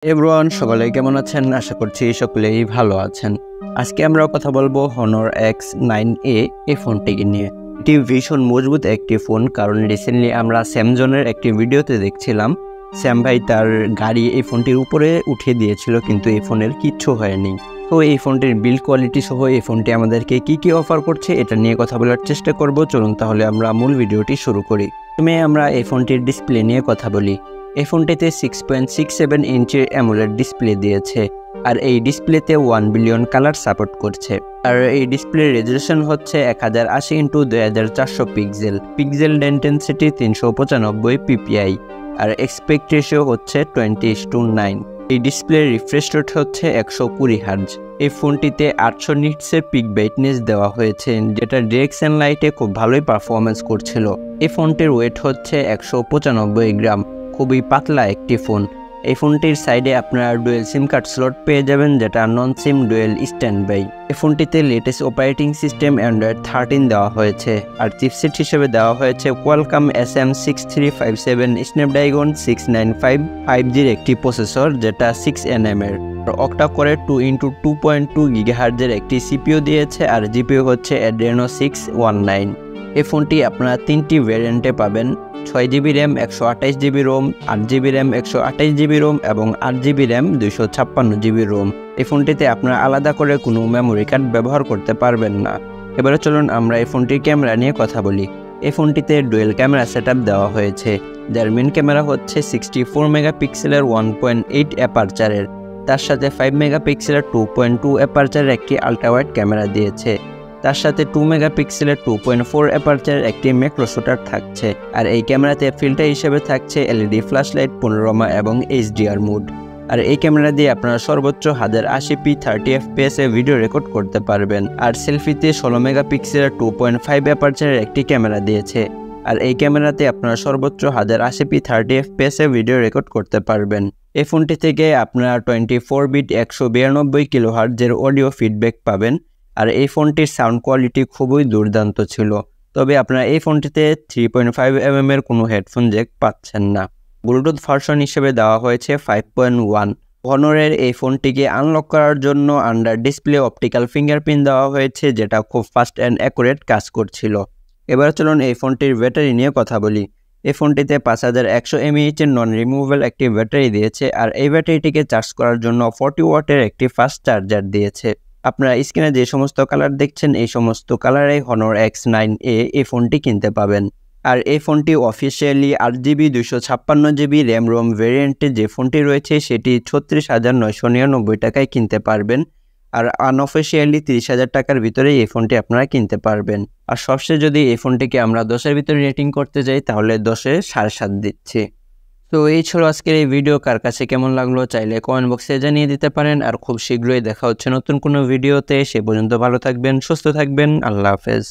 Everyone সকলে কেমন আছেন? আশা করছি সকলেই ভালো আছেন। আজকে আমরা কথা বলবো Honor X9A এই ফোনটিকে নিয়ে। এটি ভীষণ মজবুত একটি ফোন, কারণ রিসেন্টলি আমরা স্যামজনের একটি ভিডিওতে দেখছিলাম স্যাম ভাই তার গাড়ি এই ফোনটির উপরে উঠিয়ে দিয়েছিল, কিন্তু এই ফোনের কিচ্ছু হয়নি। তো এই ফোনটির বিল্ড কোয়ালিটি সহ এই ফোনটি আমাদেরকে কি অফার করছে এটা নিয়ে কথা বলার চেষ্টা করব। চলুন তাহলে আমরা মূল ভিডিওটি শুরু করি। প্রথমে আমরা এই ফোনটির ডিসপ্লে নিয়ে কথা বলি। এই ফোনটিতে 6.67 ইঞ্চির অ্যামোলেড ডিসপ্লে দিয়েছে, আর এই ডিসপ্লেতে 1 বিলিয়ন কালার সাপোর্ট করছে। আর এই ডিসপ্লে রেজলিউশন হচ্ছে 1080x2400 pixel, pixel density 395 PPI, আর এক্সপেক্ট রেশিও হচ্ছে 20:9। এই ডিসপ্লে রিফ্রেশ রেট হচ্ছে 120 হার্জ। এই ফোনটিতে 800 নিটসের পিক ব্রাইটনেস দেওয়া হয়েছে, যেটা ডিরেকশন লাইটে খুব ভালোই পারফরমেন্স করছিল। এই ফোনটির ওয়েট হচ্ছে 195 গ্রাম, খুবই পাতলা একটি ফোন। এই ফোনটির সাইডে আপনারা ডুয়েল সিম কার্ড স্লট পেয়ে যাবেন, যেটা নন সিম ডুয়েল স্ট্যান্ড বাই। এই ফোনটিতে লেটেস্ট অপারেটিং সিস্টেম অ্যান্ড্রয়েড 13 দেওয়া হয়েছে, আর চিপসেট হিসেবে দেওয়া হয়েছে কোয়ালকম SM6357 স্ন্যাপড্রাগন 695 5Gর একটি প্রসেসর, যেটা 6nm এর। অক্টা কোরের 2x2.2 GHz একটি সিপিইউ দিয়েছে, আর জিপিইউ হচ্ছে Adreno 619। এই ফোনটি আপনারা তিনটি ভ্যারিয়েন্টে পাবেন: 6GB RAM, 128GB Rome, 8GB RAM, 128GB Rome এবং 8GB র্যাম, 256GB রোম। এই ফোনটিতে আপনারা আলাদা করে কোনো মেমোরি কার্ড ব্যবহার করতে পারবেন না। এবারে চলুন আমরা এই ফোনটির ক্যামেরা নিয়ে কথা বলি। এই ফোনটিতে ডুয়েল ক্যামেরা সেটআপ দেওয়া হয়েছে, যার মেন ক্যামেরা হচ্ছে 64 মেগাপিক্সেলের 1.8 অ্যাপারচারের। তার সাথে 5 মেগাপিক্সেলের 2.2 অ্যাপারচারের একটি আল্ট্রাওয়াইড ক্যামেরা দিয়েছে। তার সাথে 2 মেগাপিক্সেলের 2.4 অ্যাপারচারের একটি ম্যাক্রো শুটার থাকছে, আর এই ক্যামেরাতে ফিল্টার হিসেবে থাকছে এলইডি ফ্ল্যাশলাইট, প্যানোরামা এবং এইচডিআর মোড। আর এই ক্যামেরা দিয়ে আপনারা সর্বোচ্চ 1080p 30 fps এ ভিডিও রেকর্ড করতে পারবেন। আর সেলফিতে 16 মেগাপিক্সেলের 2.5 অ্যাপারচারের একটি ক্যামেরা দিয়েছে, আর এই ক্যামেরাতে আপনারা সর্বোচ্চ 1080p 30 fps এ ভিডিও রেকর্ড করতে পারবেন। এই ফোনটি থেকে আপনারা 24 বিট 192 কিলোহার্টজের অডিও ফিডব্যাক পাবেন, আর এই ফোনটির সাউন্ড কোয়ালিটি খুবই দুর্দান্ত ছিল। তবে আপনারা এই ফোনটিতে 3.5mm এর কোনো হেডফোন জ্যাক পাচ্ছেন না। ব্লুটুথ ভার্সন হিসেবে দেওয়া হয়েছে 5.1। হনরের এই ফোনটিকে আনলক করার জন্য আন্ডার ডিসপ্লে অপটিক্যাল ফিঙ্গারপ্রিন্ট দেওয়া হয়েছে, যেটা খুব ফাস্ট অ্যান্ড অ্যাকুরেট কাজ করছিল। এবার চলুন এই ফোনটির ব্যাটারি নিয়ে কথা বলি। এই ফোনটিতে 5100 mAh এর নন রিমুভেবল একটি ব্যাটারি দিয়েছে, আর এই ব্যাটারিটিকে চার্জ করার জন্য 40 ওয়াটের একটি ফাস্ট চার্জার দিয়েছে। আপনারা স্ক্রিনে যে সমস্ত কালার দেখছেন, এই সমস্ত কালারে Honor X9A এই ফোনটি কিনতে পাবেন। আর এই ফোনটি officially 8GB 256GB RAM ROM ভ্যারিয়েন্টে যে ফোনটি রয়েছে, সেটি 36,999 টাকায় কিনতে পারবেন। আর আনঅফিসিয়ালি 30,000 টাকার ভিতরে এই ফোনটি আপনারা কিনতে পারবেন। আর সবশেষে যদি এই ফোনটিকে আমরা 10-এর ভিতরে রেটিং করতে যাই, তাহলে 10-এ 7.5 দিচ্ছি। তো এই ছিল আজকের এই ভিডিও। কার কাছে কেমন লাগলো চাইলে কমেন্ট বক্সে জানিয়ে দিতে পারেন। আর খুব শীঘ্রই দেখা হচ্ছে নতুন কোনো ভিডিওতে। সে পর্যন্ত ভালো থাকবেন, সুস্থ থাকবেন। আল্লাহ হাফেজ।